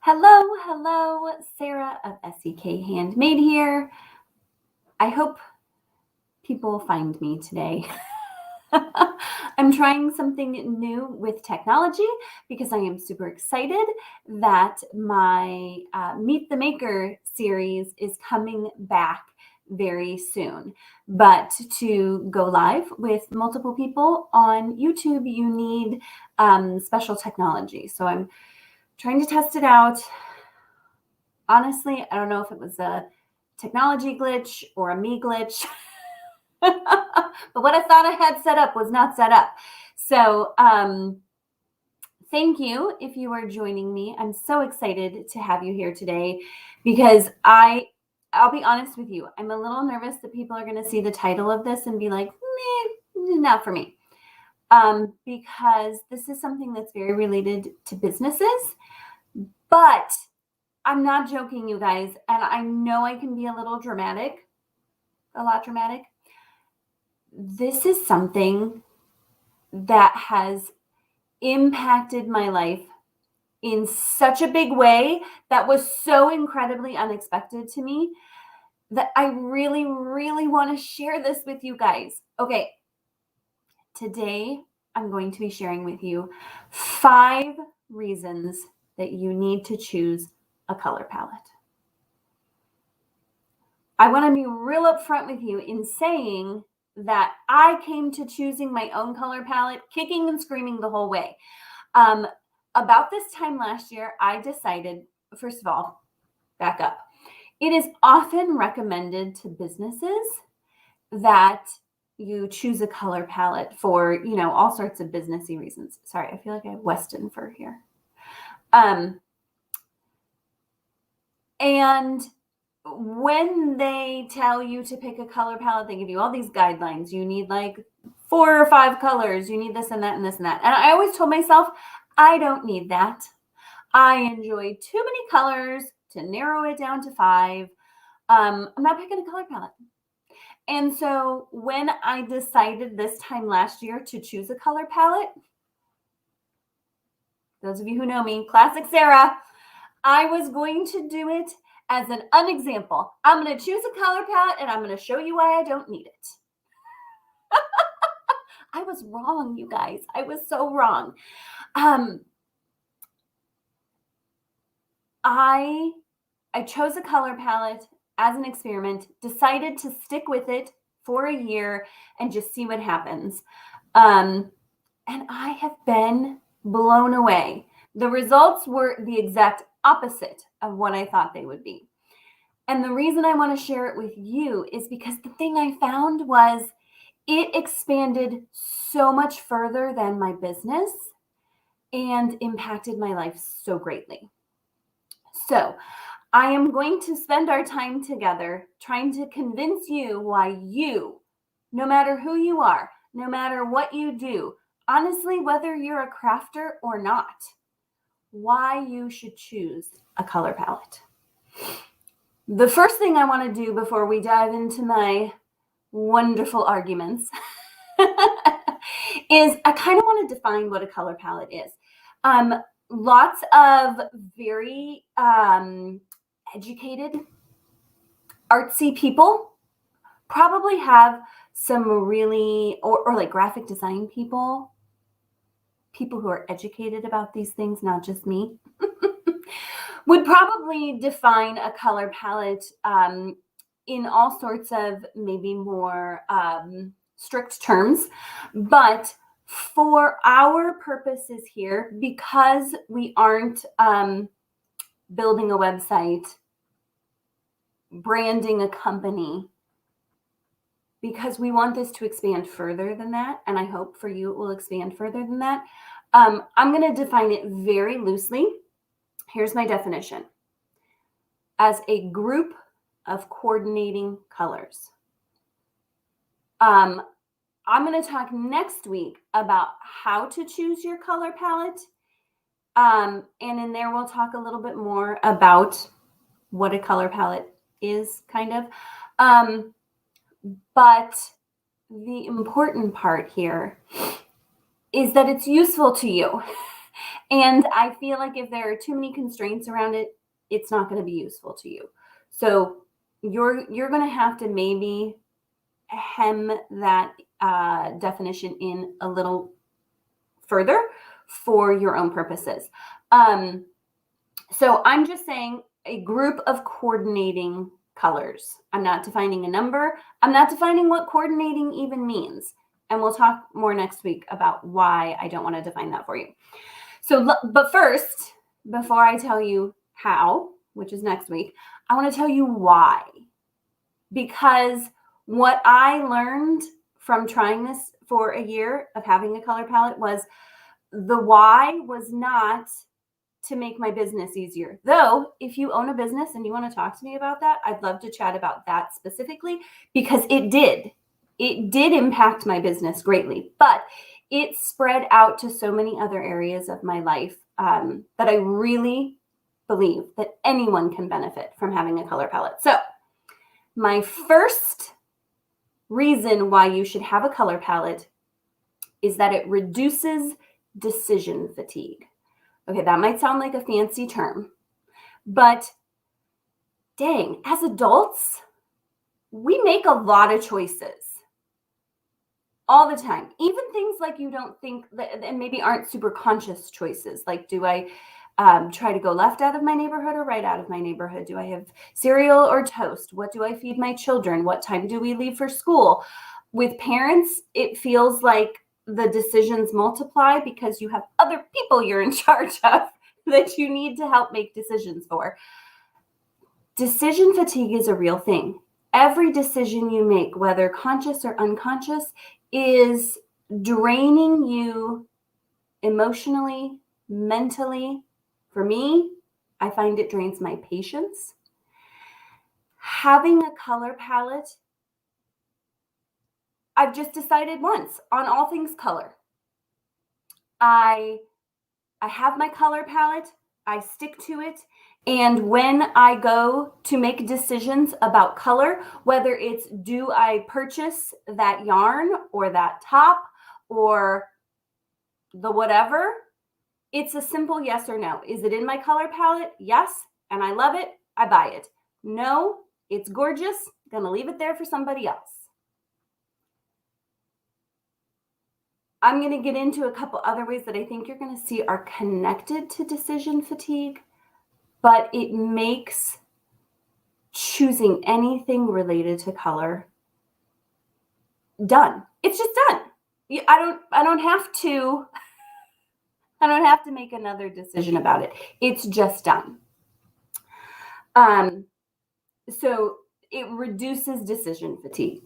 Hello, Sarah of SEK Handmade here. I hope people find me today. I'm trying something new with technology because I am super excited that my Meet the Maker series is coming back very soon. But to go live with multiple people on YouTube, you need special technology. So I'm trying to test it out. Honestly, I don't know if it was a technology glitch or a me glitch, but what I thought I had set up was not set up. So thank you if you are joining me. I'm so excited to have you here today because I'll be honest with you. I'm a little nervous that people are going to see the title of this and be like, not for me. Because this is something that's very related to businesses, but I'm not joking, you guys, and I know I can be a lot dramatic. This is something that has impacted my life in such a big way that was so incredibly unexpected to me that I really, really want to share this with you guys. Okay, today I'm going to be sharing with you 5 reasons that you need to choose a color palette. I want to be real upfront with you in saying that I came to choosing my own color palette kicking and screaming the whole way. About this time last year, I decided, first of all, back up. It is often recommended to businesses that you choose a color palette for, all sorts of businessy reasons. Sorry, I feel like I have Weston fur here. And when they tell you to pick a color palette, they give you all these guidelines. You need like 4 or 5 colors. You need this and that and this and that. And I always told myself, I don't need that. I enjoy too many colors to narrow it down to 5. I'm not picking a color palette. And so when I decided this time last year to choose a color palette, those of you who know me, classic Sarah, I was going to do it as an unexample. I'm going to choose a color palette and I'm going to show you why I don't need it. I was wrong, you guys. I was so wrong. I chose a color palette as an experiment, decided to stick with it for a year and just see what happens. And I have been blown away. The results were the exact opposite of what I thought they would be. And the reason I want to share it with you is because the thing I found was it expanded so much further than my business and impacted my life so greatly. So I am going to spend our time together trying to convince you why you, no matter who you are, no matter what you do, honestly, whether you're a crafter or not, why you should choose a color palette. The first thing I want to do before we dive into my wonderful arguments is I kind of want to define what a color palette is. Lots of very educated, artsy people probably have some really, or like graphic design people who are educated about these things, not just me, would probably define a color palette in all sorts of maybe more strict terms. But for our purposes here, because we aren't building a website, branding a company, because we want this to expand further than that, and I hope for you it will expand further than that, I'm going to define it very loosely. Here's my definition. As a group of coordinating colors. I'm going to talk next week about how to choose your color palette. And in there, we'll talk a little bit more about what a color palette is, kind of. But the important part here is that it's useful to you. And I feel like if there are too many constraints around it, it's not going to be useful to you. So you're going to have to maybe hem that definition in a little further for your own purposes. So I'm just saying a group of coordinating colors. I'm not defining a number. I'm not defining what coordinating even means. And we'll talk more next week about why I don't want to define that for you. So, but first, before I tell you how, which is next week, I want to tell you why. Because what I learned from trying this for a year of having a color palette was the why was not to make my business easier. Though, if you own a business and you want to talk to me about that, I'd love to chat about that specifically, because it did. It did impact my business greatly, but it spread out to so many other areas of my life that I really believe that anyone can benefit from having a color palette. So my first reason why you should have a color palette is that it reduces decision fatigue. Okay, that might sound like a fancy term, but dang, as adults, we make a lot of choices all the time. Even things like you don't think that, and maybe aren't super conscious choices. Like, do I try to go left out of my neighborhood or right out of my neighborhood? Do I have cereal or toast? What do I feed my children? What time do we leave for school? With parents, it feels like the decisions multiply because you have other people you're in charge of that you need to help make decisions for. Decision fatigue is a real thing. Every decision you make, whether conscious or unconscious, is draining you emotionally, mentally. For me, I find it drains my patience. Having a color palette, I've just decided once on all things color. I have my color palette, I stick to it, and when I go to make decisions about color, whether it's do I purchase that yarn or that top or the whatever, it's a simple yes or no. Is it in my color palette? Yes, and I love it, I buy it. No, it's gorgeous, gonna leave it there for somebody else. I'm going to get into a couple other ways that I think you're going to see are connected to decision fatigue, but it makes choosing anything related to color done. It's just done. I don't have to make another decision about it. It's just done. So it reduces decision fatigue.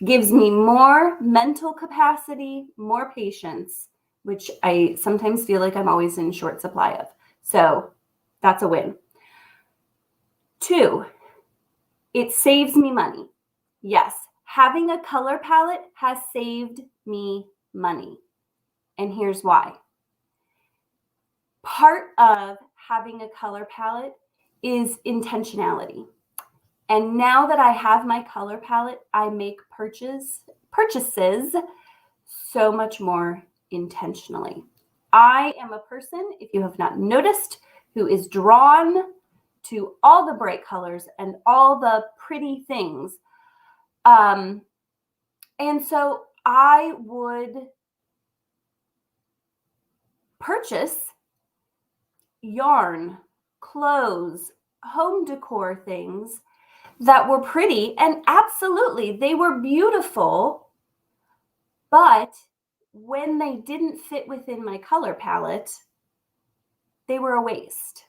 Gives me more mental capacity, more patience, which I sometimes feel like I'm always in short supply of. So that's a win. 2, it saves me money. Yes, having a color palette has saved me money. And here's why. Part of having a color palette is intentionality. And now that I have my color palette, I make purchases so much more intentionally. I am a person, if you have not noticed, who is drawn to all the bright colors and all the pretty things. And so I would purchase yarn, clothes, home decor things that were pretty, and absolutely they were beautiful, but when they didn't fit within my color palette, they were a waste.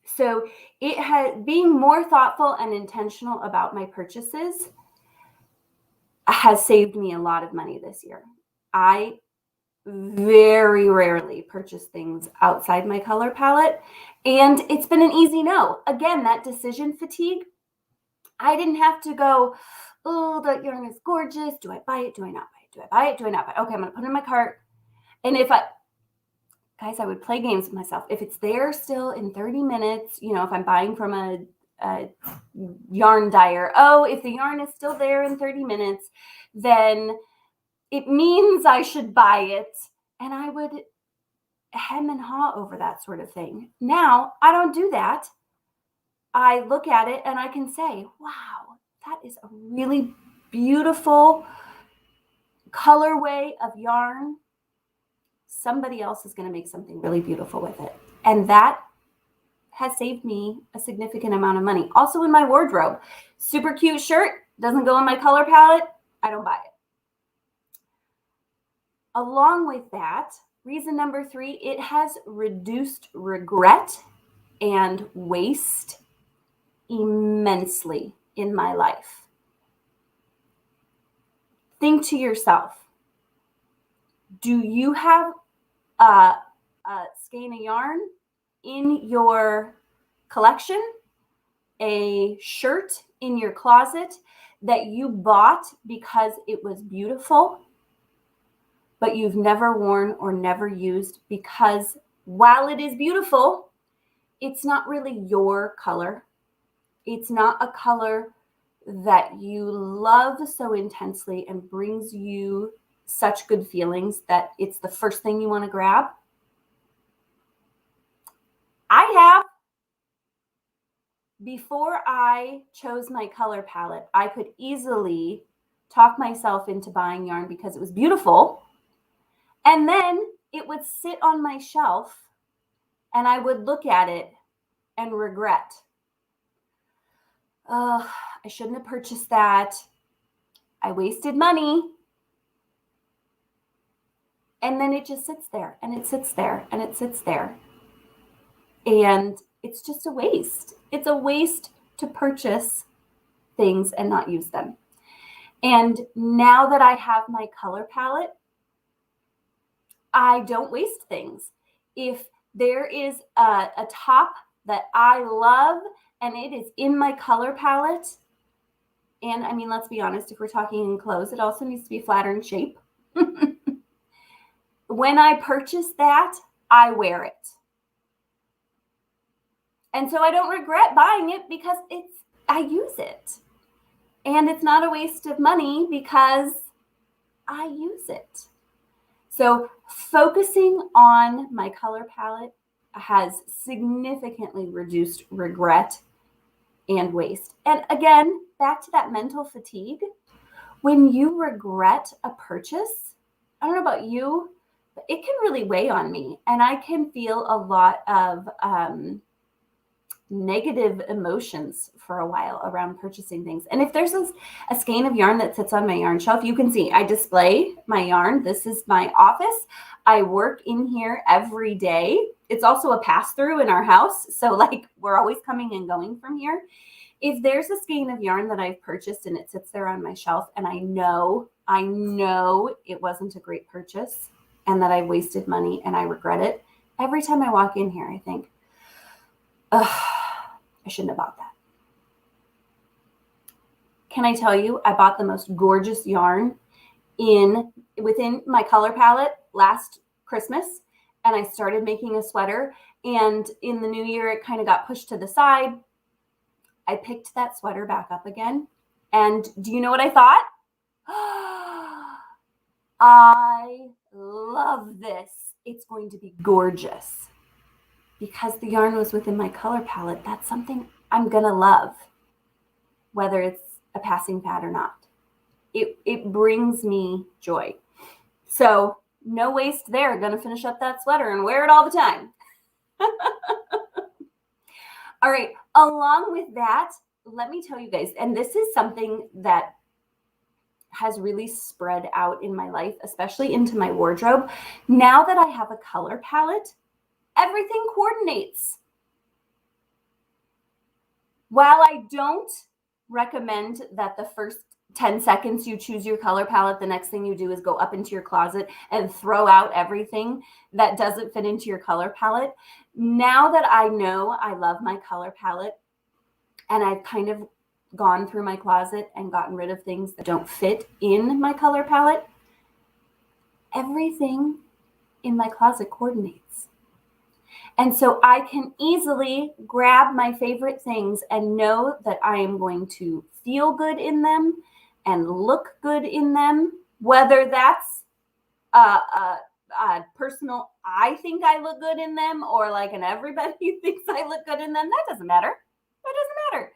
So it had being more thoughtful and intentional about my purchases has saved me a lot of money this year. I very rarely purchase things outside my color palette, and it's been an easy no. Again, that decision fatigue, I didn't have to go, oh, that yarn is gorgeous. Do I buy it? Do I not buy it? Do I buy it? Do I not buy it? Okay, I'm going to put it in my cart. And guys, I would play games with myself. If it's there still in 30 minutes, if I'm buying from a yarn dyer, if the yarn is still there in 30 minutes, then it means I should buy it. And I would hem and haw over that sort of thing. Now, I don't do that. I look at it and I can say, wow, that is a really beautiful colorway of yarn. Somebody else is going to make something really beautiful with it. And that has saved me a significant amount of money. Also in my wardrobe, super cute shirt, doesn't go in my color palette, I don't buy it. Along with that, reason number 3, it has reduced regret and waste immensely in my life. Think to yourself, do you have a skein of yarn in your collection, a shirt in your closet that you bought because it was beautiful, but you've never worn or never used because while it is beautiful, it's not really your color. It's not a color that you love so intensely and brings you such good feelings that it's the first thing you want to grab. I have. Before I chose my color palette, I could easily talk myself into buying yarn because it was beautiful. And then it would sit on my shelf and I would look at it and regret. Oh, I shouldn't have purchased that. I wasted money. And then it just sits there and it sits there and it sits there. And it's just a waste. It's a waste to purchase things and not use them. And now that I have my color palette, I don't waste things. If there is a top that I love and it is in my color palette, and I mean, let's be honest, if we're talking in clothes, it also needs to be flatter in shape. When I purchase that, I wear it. And so I don't regret buying it because I use it. And it's not a waste of money because I use it. So focusing on my color palette has significantly reduced regret and waste. And again, back to that mental fatigue. When you regret a purchase, I don't know about you, but it can really weigh on me. And I can feel a lot of negative emotions for a while around purchasing things. And if there's a skein of yarn that sits on my yarn shelf, you can see I display my yarn. This is my office. I work in here every day. It's also a pass-through in our house. So like we're always coming and going from here. If there's a skein of yarn that I've purchased and it sits there on my shelf and I know it wasn't a great purchase and that I wasted money and I regret it, every time I walk in here, I think, ugh, I shouldn't have bought that. Can I tell you, I bought the most gorgeous yarn within my color palette last Christmas, and I started making a sweater, and in the new year, it kind of got pushed to the side. I picked that sweater back up again, and do you know what I thought? I love this. It's going to be gorgeous. Because the yarn was within my color palette, that's something I'm going to love, whether it's a passing fad or not. It brings me joy. So no waste there. Going to finish up that sweater and wear it all the time. All right. Along with that, let me tell you guys, and this is something that has really spread out in my life, especially into my wardrobe. Now that I have a color palette, everything coordinates. While I don't recommend that the first 10 seconds you choose your color palette, the next thing you do is go up into your closet and throw out everything that doesn't fit into your color palette. Now that I know I love my color palette and I've kind of gone through my closet and gotten rid of things that don't fit in my color palette, everything in my closet coordinates. And so I can easily grab my favorite things and know that I am going to feel good in them and look good in them, whether that's a personal, I think I look good in them, or like an everybody thinks I look good in them. That doesn't matter. That doesn't matter.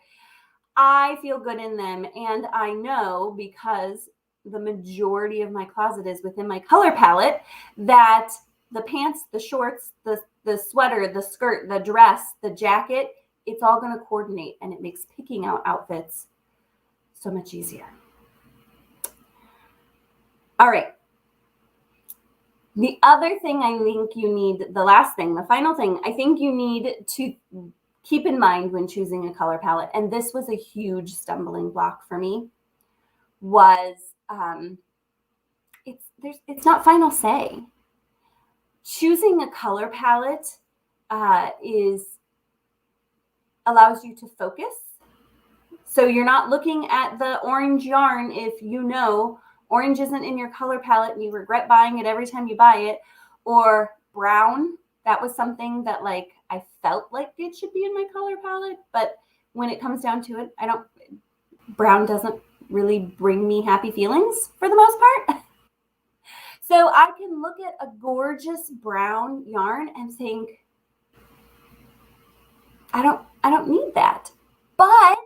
I feel good in them. And I know, because the majority of my closet is within my color palette, that the pants, the shorts, the sweater, the skirt, the dress, the jacket, it's all going to coordinate, and it makes picking out outfits so much easier. All right. The other thing I think you need, the last thing, the final thing I think you need to keep in mind when choosing a color palette, and this was a huge stumbling block for me, was it's not final say. Choosing a color palette allows you to focus. So you're not looking at the orange yarn if you know orange isn't in your color palette and you regret buying it every time you buy it, or brown. That was something that like I felt like it should be in my color palette, but when it comes down to it, brown doesn't really bring me happy feelings for the most part. So I can look at a gorgeous brown yarn and think, I don't need that. But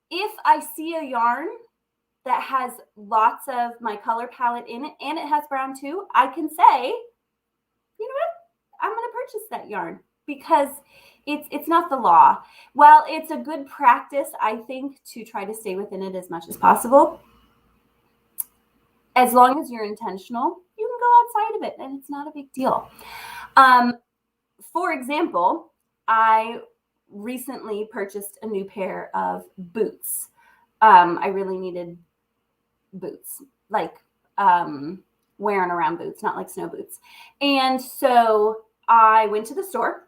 if I see a yarn that has lots of my color palette in it and it has brown too, I can say, you know what? I'm going to purchase that yarn, because it's not the law. Well, it's a good practice, I think, to try to stay within it as much as possible. As long as you're intentional, you can go outside of it and it's not a big deal. For example, I recently purchased a new pair of boots. I really needed boots, like wearing around boots, not like snow boots. And so I went to the store.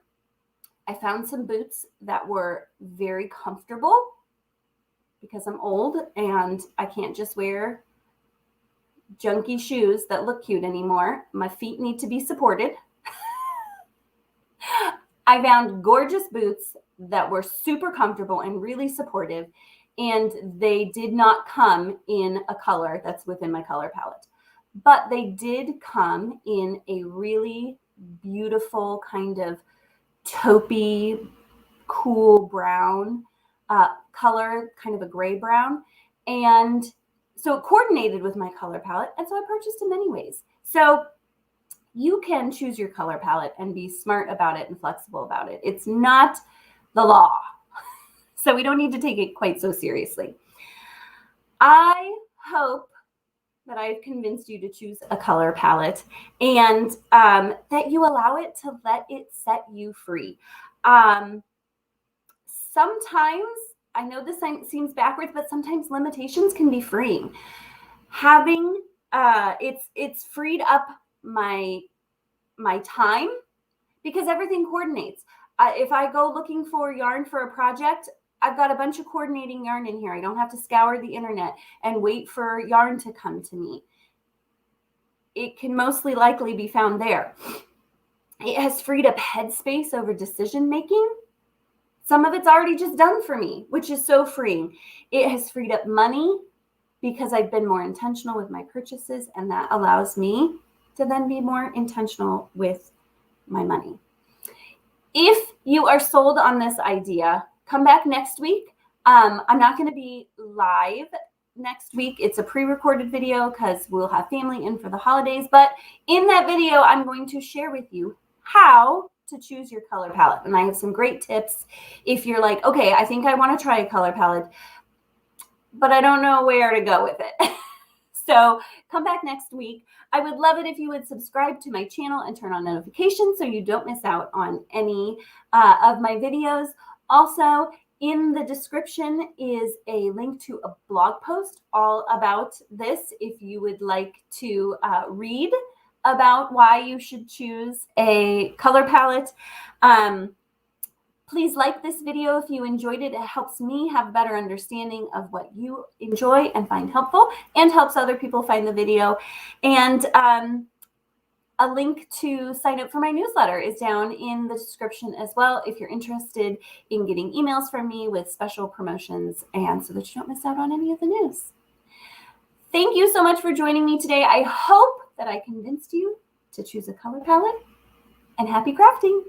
I found some boots that were very comfortable, because I'm old and I can't just wear junky shoes that look cute anymore. My feet need to be supported. I found gorgeous boots that were super comfortable and really supportive, and they did not come in a color that's within my color palette, but they did come in a really beautiful kind of taupey, cool brown color, kind of a gray brown. And so it coordinated with my color palette, and so I purchased them anyways. So you can choose your color palette and be smart about it and flexible about it. It's not the law, so we don't need to take it quite so seriously. I hope that I've convinced you to choose a color palette, and that you allow it to let it set you free. Sometimes, I know this seems backwards, but sometimes limitations can be freeing. Having it's freed up my time, because everything coordinates. If I go looking for yarn for a project, I've got a bunch of coordinating yarn in here. I don't have to scour the internet and wait for yarn to come to me. It can mostly likely be found there. It has freed up headspace over decision making. Some of it's already just done for me, which is so freeing. It has freed up money, because I've been more intentional with my purchases, and that allows me to then be more intentional with my money. If you are sold on this idea, come back next week. I'm not going to be live next week. It's a pre-recorded video because we'll have family in for the holidays. But in that video, I'm going to share with you how to choose your color palette. And I have some great tips if you're like, okay, I think I want to try a color palette, but I don't know where to go with it. So come back next week. I would love it if you would subscribe to my channel and turn on notifications so you don't miss out on any of my videos. Also, in the description is a link to a blog post all about this if you would like to read about why you should choose a color palette. Please like this video if you enjoyed it. It helps me have a better understanding of what you enjoy and find helpful, and helps other people find the video. And a link to sign up for my newsletter is down in the description as well, if you're interested in getting emails from me with special promotions, and so that you don't miss out on any of the news. Thank you so much for joining me today. I hope that I convinced you to choose a color palette, and happy crafting!